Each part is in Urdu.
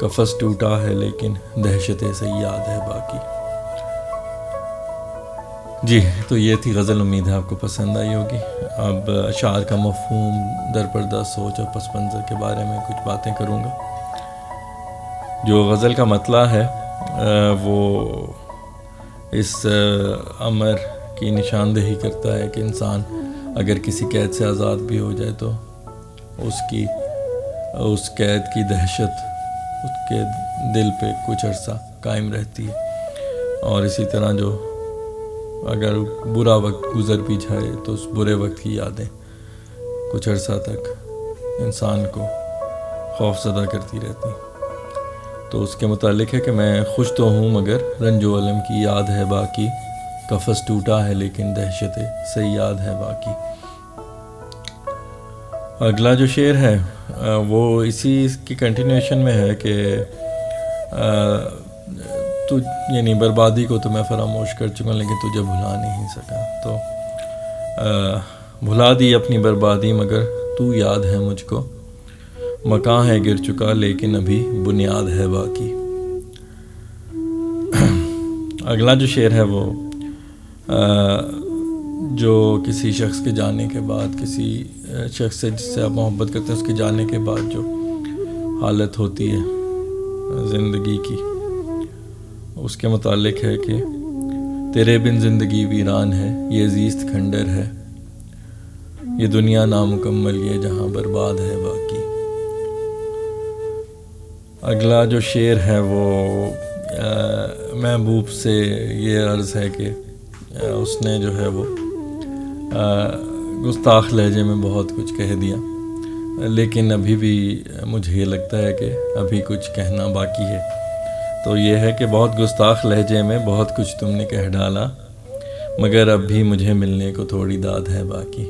قفس ٹوٹا ہے لیکن دہشت صیاد ہے باقی. جی تو یہ تھی غزل، امید ہے آپ کو پسند آئی ہوگی. اب اشعار کا مفہوم، درپردہ سوچ اور پس منظر کے بارے میں کچھ باتیں کروں گا. جو غزل کا مطلع ہے وہ اس امر کی نشاندہی کرتا ہے کہ انسان اگر کسی قید سے آزاد بھی ہو جائے تو اس قید کی دہشت اس کے دل پہ کچھ عرصہ قائم رہتی ہے، اور اسی طرح جو اگر برا وقت گزر بھی جائے تو اس برے وقت کی یادیں کچھ عرصہ تک انسان کو خوف زدہ کرتی رہتی. تو اس کے متعلق ہے کہ میں خوش تو ہوں مگر رنج و الم کی یاد ہے باقی، قفس ٹوٹا ہے لیکن دہشت صیاد ہے باقی. اگلا جو شعر ہے وہ اسی کی کنٹینیوشن میں ہے کہ تو یعنی بربادی کو تو میں فراموش کر چکا لیکن تجھے بھلا نہیں سکا. تو بھلا دی اپنی بربادی مگر تو یاد ہے مجھ کو، مکان ہے گر چکا لیکن ابھی بنیاد ہے باقی. اگلا جو شعر ہے وہ جو کسی شخص کے جانے کے بعد، کسی شخص سے جس سے آپ محبت کرتے ہیں اس کے جانے کے بعد جو حالت ہوتی ہے زندگی کی، اس کے متعلق ہے کہ تیرے بن زندگی ویران ہے، یہ زیست کھنڈر ہے، یہ دنیا نامکمل یہ جہاں برباد ہے باقی. اگلا جو شعر ہے وہ محبوب سے یہ عرض ہے کہ اس نے جو ہے وہ گستاخ لہجے میں بہت کچھ کہہ دیا، لیکن ابھی بھی مجھے یہ لگتا ہے کہ ابھی کچھ کہنا باقی ہے. تو یہ ہے کہ بہت گستاخ لہجے میں بہت کچھ تم نے کہہ ڈالا، مگر اب بھی مجھے ملنے کو تھوڑی داد ہے باقی.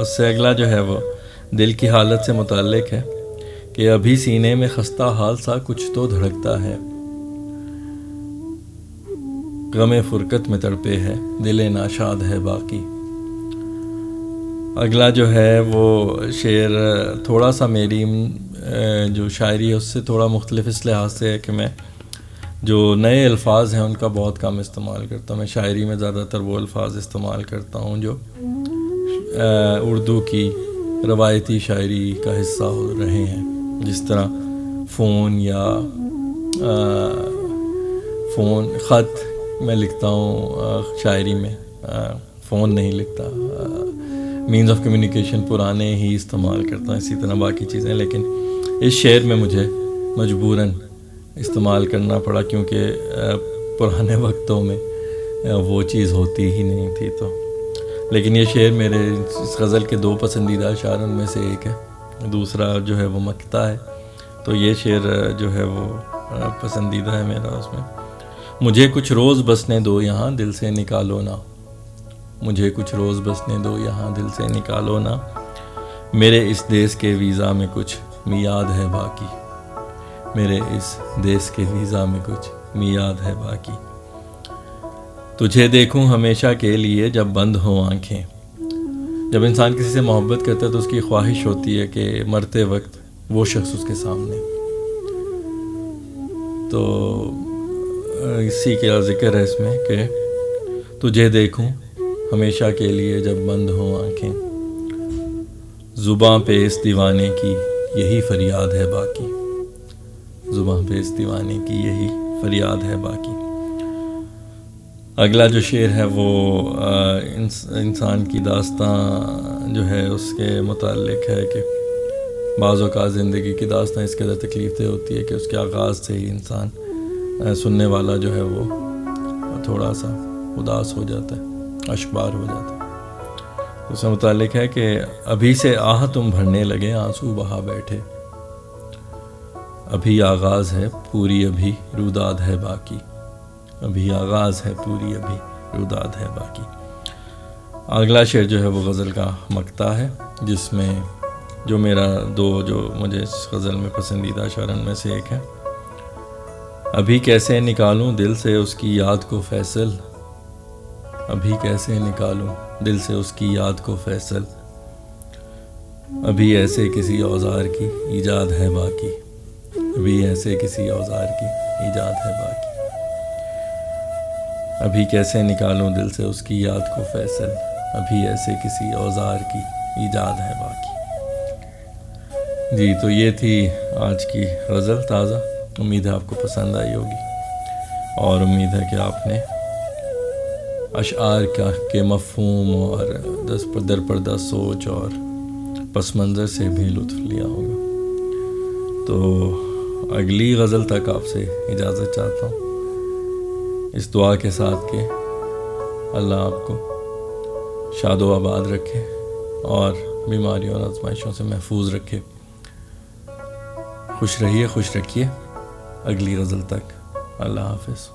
اس سے اگلا جو ہے وہ دل کی حالت سے متعلق ہے کہ ابھی سینے میں خستہ حال سا کچھ تو دھڑکتا ہے، غم فرقت میں تڑپے ہے دل ناشاد ہے باقی. اگلا جو ہے وہ شعر تھوڑا سا میری جو شاعری ہے اس سے تھوڑا مختلف اس لحاظ سے ہے کہ میں جو نئے الفاظ ہیں ان کا بہت کم استعمال کرتا ہوں. میں شاعری میں زیادہ تر وہ الفاظ استعمال کرتا ہوں جو اردو کی روایتی شاعری کا حصہ ہو رہے ہیں، جس طرح فون یا خط میں لکھتا ہوں شاعری میں، فون نہیں لکھتا، مینز آف کمیونیکیشن پرانے ہی استعمال کرتا ہوں، اسی طرح باقی چیزیں. لیکن اس شعر میں مجھے مجبوراً استعمال کرنا پڑا کیونکہ پرانے وقتوں میں وہ چیز ہوتی ہی نہیں تھی. تو لیکن یہ شعر میرے اس غزل کے 2 پسندیدہ اشعار ان میں سے ایک ہے، دوسرا جو ہے وہ مکتا ہے. تو یہ شعر جو ہے وہ پسندیدہ ہے میرا. اس میں مجھے کچھ روز بسنے دو یہاں دل سے نکالو نا، مجھے کچھ روز بسنے دو یہاں دل سے نکالو نا، میرے اس دیس کے ویزا میں کچھ میعاد ہے باقی، میرے اس دیس کے ویزا میں کچھ میعاد ہے باقی. تجھے دیکھوں ہمیشہ کے لیے جب بند ہوں آنکھیں. جب انسان کسی سے محبت کرتا ہے تو اس کی خواہش ہوتی ہے کہ مرتے وقت وہ شخص اس کے سامنے. تو اسی کا ذکر ہے اس میں کہ تجھے دیکھوں ہمیشہ کے لیے جب بند ہوں آنکھیں، زباں پہ اس دیوانے کی یہی فریاد ہے باقی، زباں پہ اس دیوانے کی یہی فریاد ہے باقی. اگلا جو شعر ہے وہ انسان کی داستان جو ہے اس کے متعلق ہے کہ بعض اوقات زندگی کی داستان اس قدر تکلیف دہ ہوتی ہے کہ اس کے آغاز سے ہی انسان سننے والا جو ہے وہ تھوڑا سا اداس ہو جاتا ہے، اشکبار ہو جاتا ہے. اس سے متعلق ہے کہ ابھی سے آہ تم بھرنے لگے آنسو بہا بیٹھے، ابھی آغاز ہے پوری ابھی روداد ہے باقی، ابھی آغاز ہے پوری ابھی روداد ہے باقی. اگلا شعر جو ہے وہ غزل کا مکتا ہے، جس میں جو میرا جو مجھے اس غزل میں پسندیدہ اشعار میں سے ایک ہے. ابھی کیسے نکالوں دل سے اس کی یاد کو فیصل، ابھی کیسے نکالوں دل سے اس کی یاد کو فیصل، ابھی ایسے کسی اوزار کی ایجاد ہے باقی، ابھی ایسے کسی اوزار کی ایجاد ہے باقی، ابھی کیسے نکالوں دل سے اس کی یاد کو فیصل، ابھی ایسے کسی اوزار کی ایجاد ہے باقی۔ جی تو یہ تھی آج کی غزل تازہ، امید ہے آپ کو پسند آئی ہوگی، اور امید ہے کہ آپ نے اشعار کے مفہوم اور در پردہ سوچ اور پس منظر سے بھی لطف لیا ہوگا۔ تو اگلی غزل تک آپ سے اجازت چاہتا ہوں، اس دعا کے ساتھ کہ اللہ آپ کو شاد و آباد رکھے اور بیماریوں اور آزمائشوں سے محفوظ رکھے۔ خوش رہیے، خوش رکھیے۔ اگلی غزل تک اللہ حافظ۔